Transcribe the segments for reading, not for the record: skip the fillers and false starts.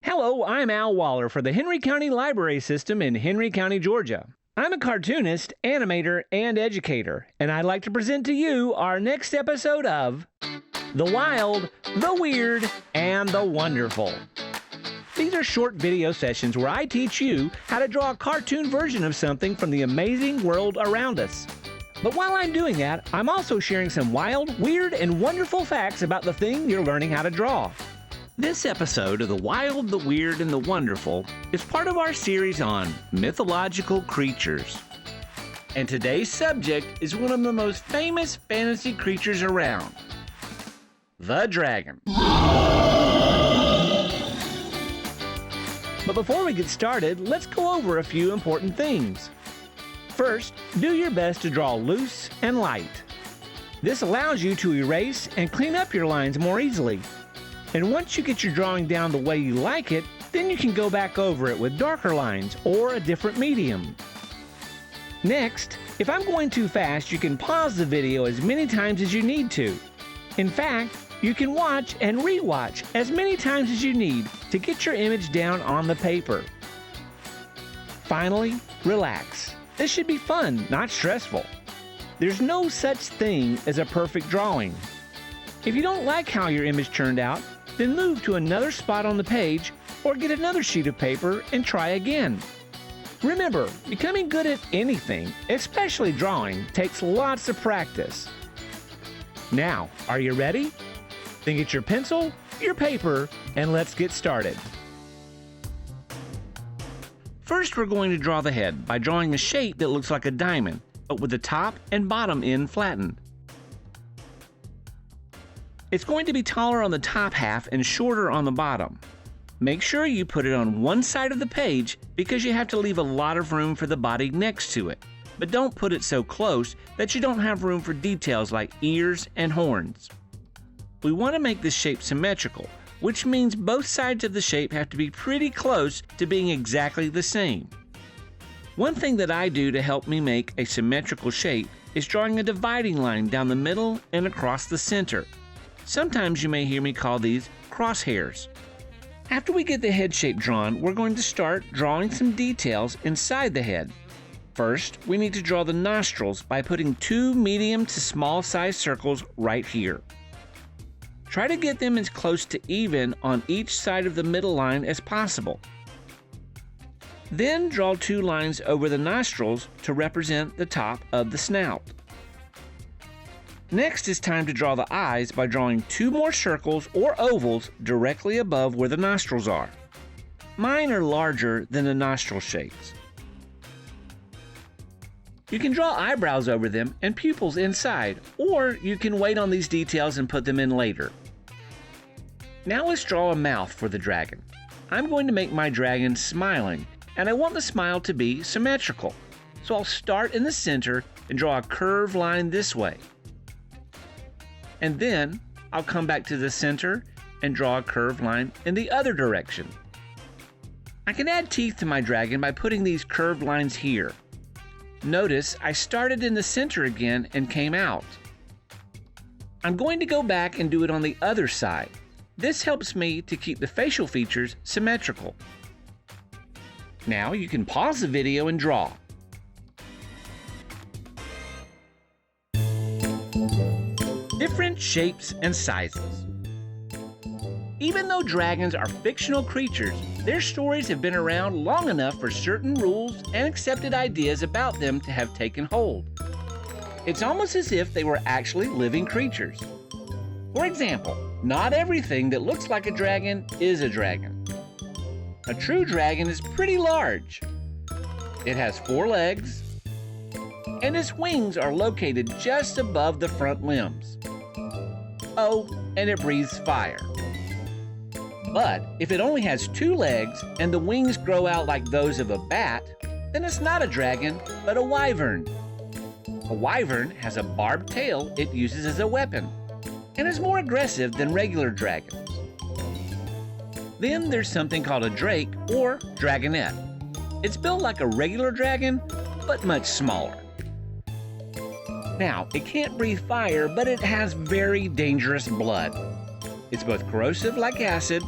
Hello, I'm Al Waller for the Henry County Library System in Henry County, Georgia. I'm a cartoonist, animator, and educator, and I'd like to present to you our next episode of The Wild, the Weird, and the Wonderful. These are short video sessions where I teach you how to draw a cartoon version of something from the amazing world around us. But while I'm doing that, I'm also sharing some wild, weird, and wonderful facts about the thing you're learning how to draw. This episode of The Wild, the Weird, and the Wonderful is part of our series on mythological creatures. And today's subject is one of the most famous fantasy creatures around, the dragon. But before we get started, let's go over a few important things. First, do your best to draw loose and light. This allows you to erase and clean up your lines more easily. And once you get your drawing down the way you like it, then you can go back over it with darker lines or a different medium. Next, if I'm going too fast, you can pause the video as many times as you need to. In fact, you can watch and re-watch as many times as you need to get your image down on the paper. Finally, relax. This should be fun, not stressful. There's no such thing as a perfect drawing. If you don't like how your image turned out, then move to another spot on the page or get another sheet of paper and try again. Remember, becoming good at anything, especially drawing, takes lots of practice. Now, are you ready? Then get your pencil, your paper, and let's get started. First, we're going to draw the head by drawing a shape that looks like a diamond, but with the top and bottom end flattened. It's going to be taller on the top half and shorter on the bottom. Make sure you put it on one side of the page because you have to leave a lot of room for the body next to it, but don't put it so close that you don't have room for details like ears and horns. We want to make this shape symmetrical, which means both sides of the shape have to be pretty close to being exactly the same. One thing that I do to help me make a symmetrical shape is drawing a dividing line down the middle and across the center. Sometimes you may hear me call these crosshairs. After we get the head shape drawn, we're going to start drawing some details inside the head. First, we need to draw the nostrils by putting two medium to small size circles right here. Try to get them as close to even on each side of the middle line as possible. Then draw two lines over the nostrils to represent the top of the snout. Next, it's time to draw the eyes by drawing two more circles or ovals directly above where the nostrils are. Mine are larger than the nostril shapes. You can draw eyebrows over them and pupils inside, or you can wait on these details and put them in later. Now let's draw a mouth for the dragon. I'm going to make my dragon smiling, and I want the smile to be symmetrical. So I'll start in the center and draw a curved line this way. And then I'll come back to the center and draw a curved line in the other direction. I can add teeth to my dragon by putting these curved lines here. Notice I started in the center again and came out. I'm going to go back and do it on the other side. This helps me to keep the facial features symmetrical. Now you can pause the video and draw. Different shapes and sizes. Even though dragons are fictional creatures, their stories have been around long enough for certain rules and accepted ideas about them to have taken hold. It's almost as if they were actually living creatures. For example, not everything that looks like a dragon is a dragon. A true dragon is pretty large. It has 4 legs, and its wings are located just above the front limbs. Oh, and it breathes fire. But if it only has 2 legs and the wings grow out like those of a bat, then it's not a dragon, but a wyvern. A wyvern has a barbed tail it uses as a weapon, and is more aggressive than regular dragons. Then there's something called a drake or dragonette. It's built like a regular dragon, but much smaller. Now, it can't breathe fire, but it has very dangerous blood. It's both corrosive like acid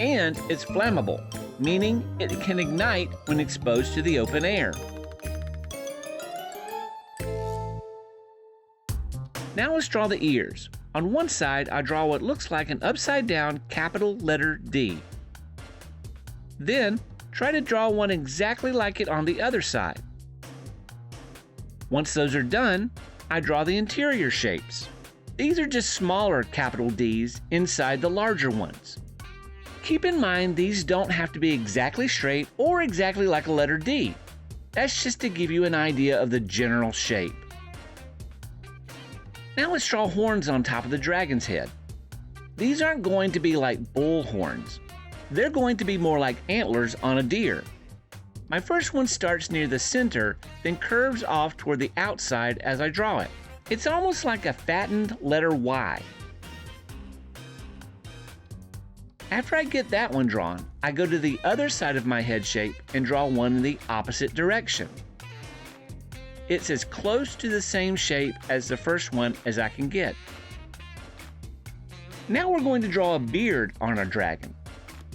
And it's flammable, meaning it can ignite when exposed to the open air. Now let's draw the ears. On one side, I draw what looks like an upside-down capital letter D. Then, try to draw one exactly like it on the other side. Once those are done, I draw the interior shapes. These are just smaller capital D's inside the larger ones. Keep in mind these don't have to be exactly straight or exactly like a letter D. That's just to give you an idea of the general shape. Now let's draw horns on top of the dragon's head. These aren't going to be like bull horns. They're going to be more like antlers on a deer. My first one starts near the center, then curves off toward the outside as I draw it. It's almost like a fattened letter Y. After I get that one drawn, I go to the other side of my head shape and draw one in the opposite direction. It's as close to the same shape as the first one as I can get. Now we're going to draw a beard on our dragon.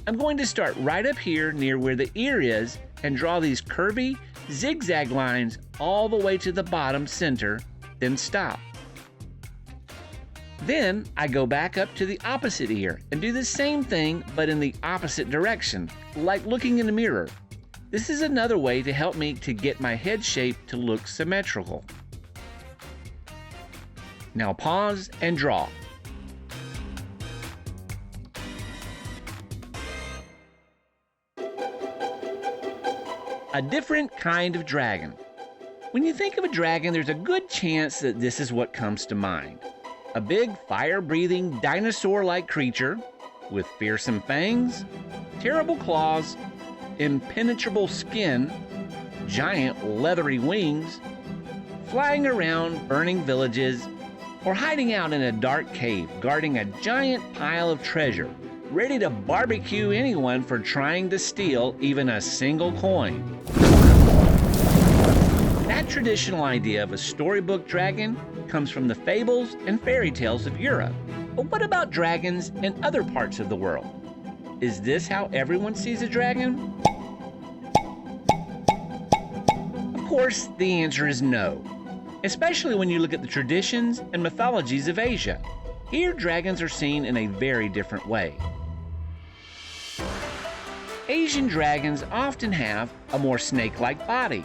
I'm going to start right up here near where the ear is and draw these curvy, zigzag lines all the way to the bottom center, then stop. Then I go back up to the opposite ear and do the same thing but in the opposite direction, like looking in a mirror. This is another way to help me to get my head shape to look symmetrical. Now pause and draw. A different kind of dragon. When you think of a dragon, there's a good chance that this is what comes to mind. A big, fire-breathing, dinosaur-like creature with fearsome fangs, terrible claws, impenetrable skin, giant leathery wings, flying around burning villages, or hiding out in a dark cave guarding a giant pile of treasure, ready to barbecue anyone for trying to steal even a single coin. That traditional idea of a storybook dragon comes from the fables and fairy tales of Europe. But what about dragons in other parts of the world? Is this how everyone sees a dragon? Of course, the answer is no, especially when you look at the traditions and mythologies of Asia. Here, dragons are seen in a very different way. Asian dragons often have a more snake-like body,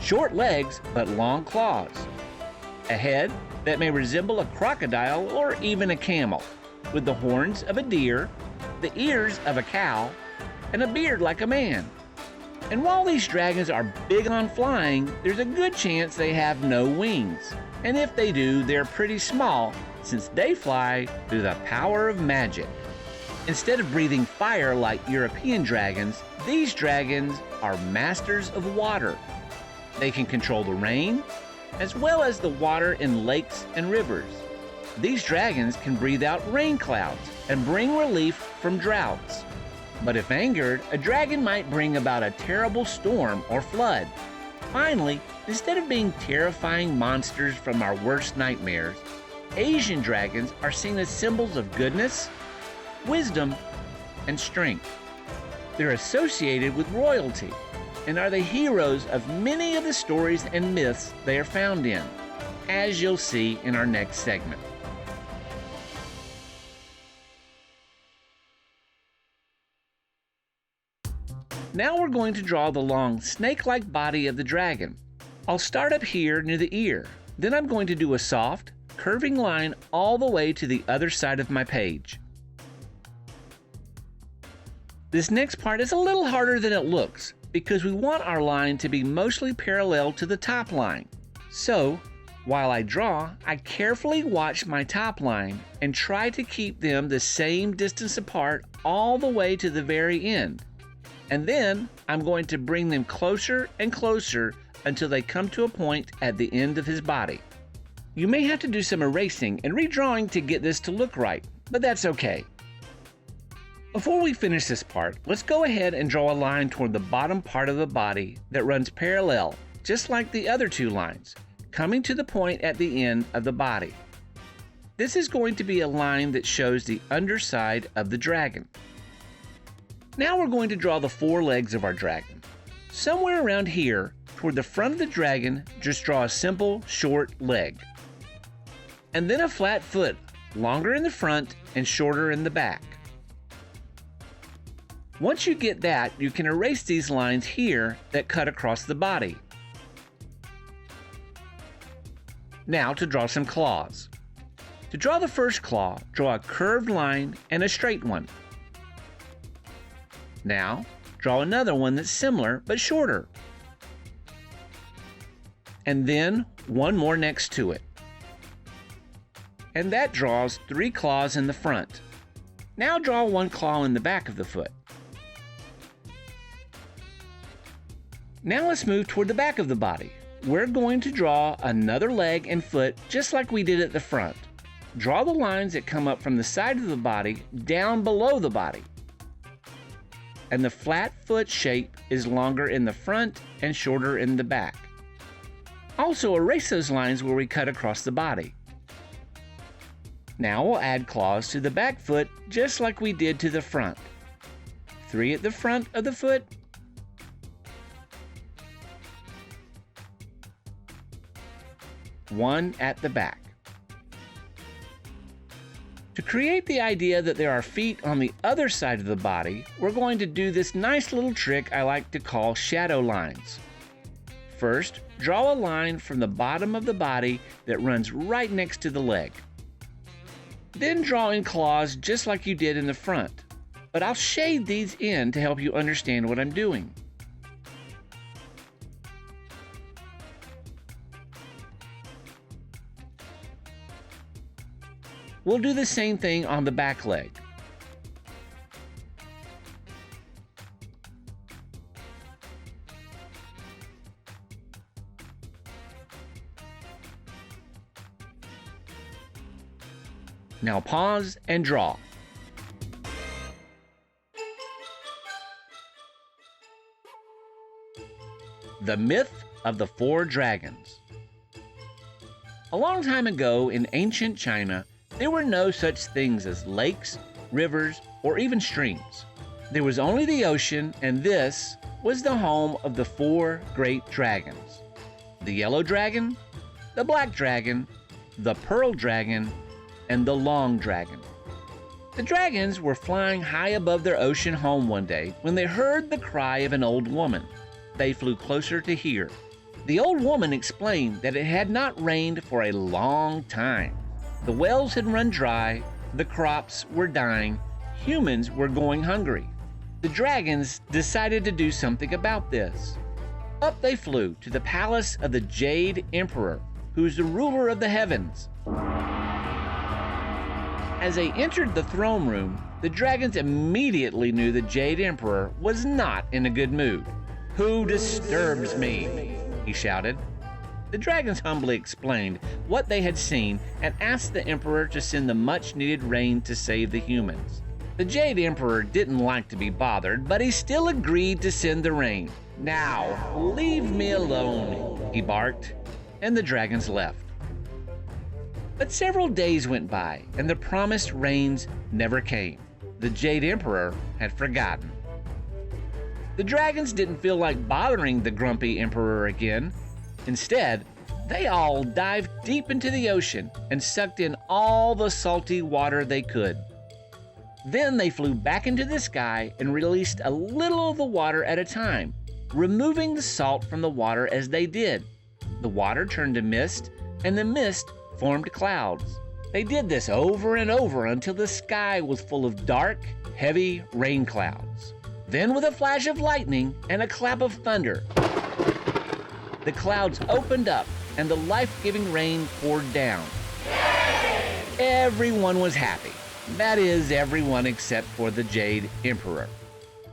short legs but long claws, a head that may resemble a crocodile or even a camel, with the horns of a deer, the ears of a cow, and a beard like a man. And while these dragons are big on flying, there's a good chance they have no wings. And if they do, they're pretty small, since they fly through the power of magic. Instead of breathing fire like European dragons, these dragons are masters of water. They can control the rain, as well as the water in lakes and rivers. These dragons can breathe out rain clouds and bring relief from droughts. But if angered, a dragon might bring about a terrible storm or flood. Finally, instead of being terrifying monsters from our worst nightmares, Asian dragons are seen as symbols of goodness, wisdom, and strength. They're associated with royalty and are the heroes of many of the stories and myths they are found in, as you'll see in our next segment. Now we're going to draw the long snake-like body of the dragon. I'll start up here near the ear. Then I'm going to do a soft, curving line all the way to the other side of my page. This next part is a little harder than it looks because we want our line to be mostly parallel to the top line. So, while I draw, I carefully watch my top line and try to keep them the same distance apart all the way to the very end. And then I'm going to bring them closer and closer until they come to a point at the end of his body. You may have to do some erasing and redrawing to get this to look right, but that's okay. Before we finish this part, let's go ahead and draw a line toward the bottom part of the body that runs parallel, just like the other two lines, coming to the point at the end of the body. This is going to be a line that shows the underside of the dragon. Now we're going to draw the 4 legs of our dragon. Somewhere around here, toward the front of the dragon, just draw a simple, short leg. And then a flat foot, longer in the front and shorter in the back. Once you get that, you can erase these lines here that cut across the body. Now to draw some claws. To draw the first claw, draw a curved line and a straight one. Now, draw another one that's similar but shorter. And then one more next to it. And that draws 3 claws in the front. Now draw 1 claw in the back of the foot. Now let's move toward the back of the body. We're going to draw another leg and foot just like we did at the front. Draw the lines that come up from the side of the body down below the body. And the flat foot shape is longer in the front and shorter in the back. Also erase those lines where we cut across the body. Now we'll add claws to the back foot just like we did to the front. 3 at the front of the foot, 1 at the back. To create the idea that there are feet on the other side of the body, we're going to do this nice little trick I like to call shadow lines. First, draw a line from the bottom of the body that runs right next to the leg. Then draw in claws just like you did in the front, but I'll shade these in to help you understand what I'm doing. We'll do the same thing on the back leg. Now pause and draw. The myth of the 4 dragons. A long time ago in ancient China, there were no such things as lakes, rivers, or even streams. There was only the ocean, and this was the home of the 4 great dragons. The yellow dragon, the black dragon, the pearl dragon, and the long dragon. The dragons were flying high above their ocean home one day when they heard the cry of an old woman. They flew closer to hear. The old woman explained that it had not rained for a long time. The wells had run dry, the crops were dying, humans were going hungry. The dragons decided to do something about this. Up they flew to the palace of the Jade Emperor, who is the ruler of the heavens. As they entered the throne room, the dragons immediately knew the Jade Emperor was not in a good mood. "Who disturbs me?" he shouted. The dragons humbly explained what they had seen and asked the Emperor to send the much-needed rain to save the humans. The Jade Emperor didn't like to be bothered, but he still agreed to send the rain. "Now, leave me alone," he barked, and the dragons left. But several days went by, and the promised rains never came. The Jade Emperor had forgotten. The dragons didn't feel like bothering the grumpy Emperor again. Instead, they all dived deep into the ocean and sucked in all the salty water they could. Then they flew back into the sky and released a little of the water at a time, removing the salt from the water as they did. The water turned to mist, and the mist formed clouds. They did this over and over until the sky was full of dark, heavy rain clouds. Then, with a flash of lightning and a clap of thunder, the clouds opened up and the life-giving rain poured down. Everyone was happy. That is, everyone except for the Jade Emperor.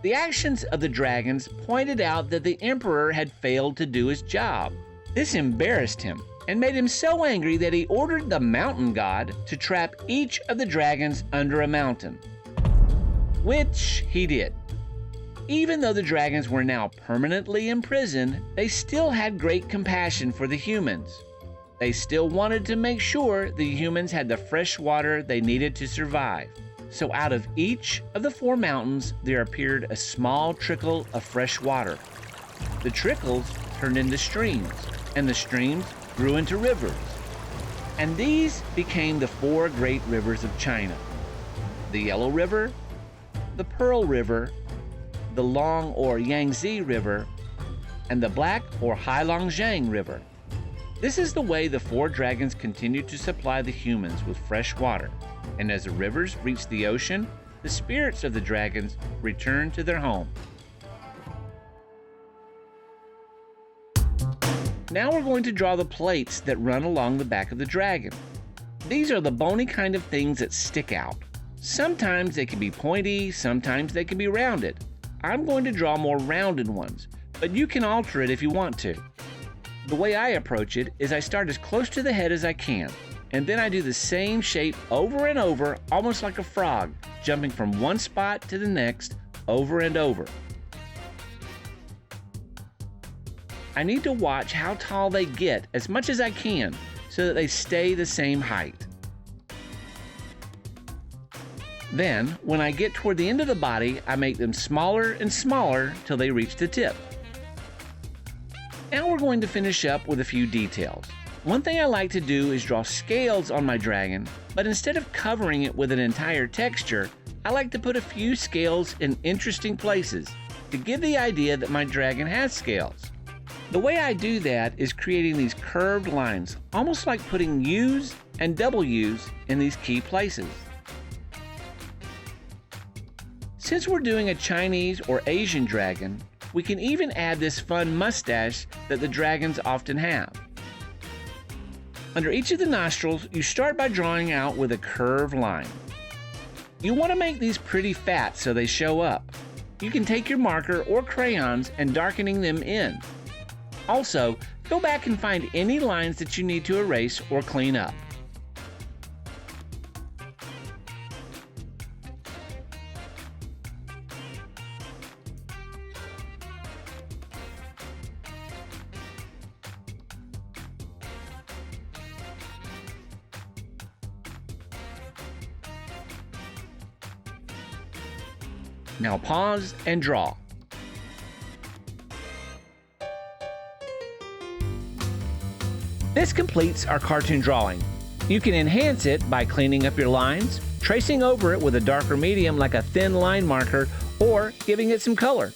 The actions of the dragons pointed out that the Emperor had failed to do his job. This embarrassed him and made him so angry that he ordered the mountain god to trap each of the dragons under a mountain, which he did. Even though the dragons were now permanently imprisoned, they still had great compassion for the humans. They still wanted to make sure the humans had the fresh water they needed to survive. So out of each of the 4 mountains, there appeared a small trickle of fresh water. The trickles turned into streams, and the streams grew into rivers. And these became the 4 great rivers of China: the Yellow River, the Pearl River, the Long or Yangtze River, and the Black or Heilongjiang River. This is the way the 4 dragons continued to supply the humans with fresh water, and as the rivers reached the ocean, the spirits of the dragons returned to their home. Now we're going to draw the plates that run along the back of the dragon. These are the bony kind of things that stick out. Sometimes they can be pointy, sometimes they can be rounded. I'm going to draw more rounded ones, but you can alter it if you want to. The way I approach it is I start as close to the head as I can, and then I do the same shape over and over, almost like a frog, jumping from one spot to the next, over and over. I need to watch how tall they get as much as I can so that they stay the same height. Then, when I get toward the end of the body, I make them smaller and smaller till they reach the tip. Now we're going to finish up with a few details. One thing I like to do is draw scales on my dragon, but instead of covering it with an entire texture, I like to put a few scales in interesting places to give the idea that my dragon has scales. The way I do that is creating these curved lines, almost like putting U's and W's in these key places. Since we're doing a Chinese or Asian dragon, we can even add this fun mustache that the dragons often have. Under each of the nostrils, you start by drawing out with a curved line. You want to make these pretty fat so they show up. You can take your marker or crayons and darkening them in. Also, go back and find any lines that you need to erase or clean up. Now pause and draw. This completes our cartoon drawing. You can enhance it by cleaning up your lines, tracing over it with a darker medium like a thin line marker, or giving it some color.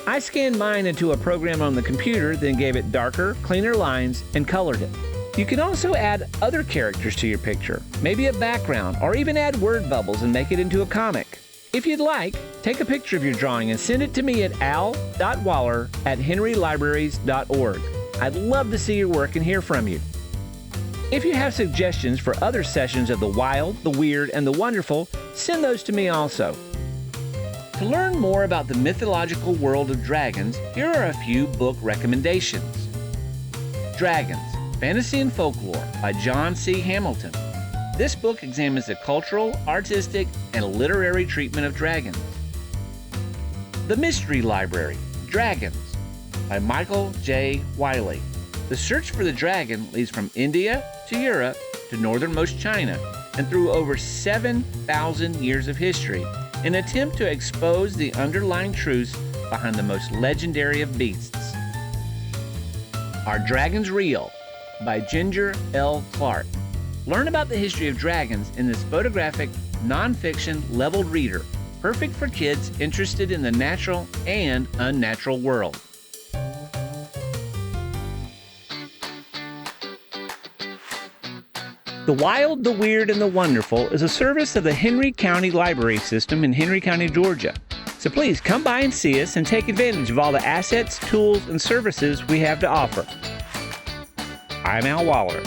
I scanned mine into a program on the computer, then gave it darker, cleaner lines and colored it. You can also add other characters to your picture, maybe a background, or even add word bubbles and make it into a comic. If you'd like, take a picture of your drawing and send it to me at al.waller@henrylibraries.org. I'd love to see your work and hear from you. If you have suggestions for other sessions of the wild, the weird, and the wonderful, send those to me also. To learn more about the mythological world of dragons, here are a few book recommendations. Dragons, Fantasy and Folklore by John C. Hamilton. This book examines the cultural, artistic, and literary treatment of dragons. The Mystery Library, Dragons by Michael J. Wyly. The search for the dragon leads from India to Europe to northernmost China and through over 7,000 years of history in an attempt to expose the underlying truths behind the most legendary of beasts. Are Dragons Real? By Ginger L. Clarke. Learn about the history of dragons in this photographic, non-fiction leveled reader, perfect for kids interested in the natural and unnatural world. The Wild, the Weird, and the Wonderful is a service of the Henry County Library System in Henry County, Georgia. So please come by and see us and take advantage of all the assets, tools, and services we have to offer. I'm Al Waller.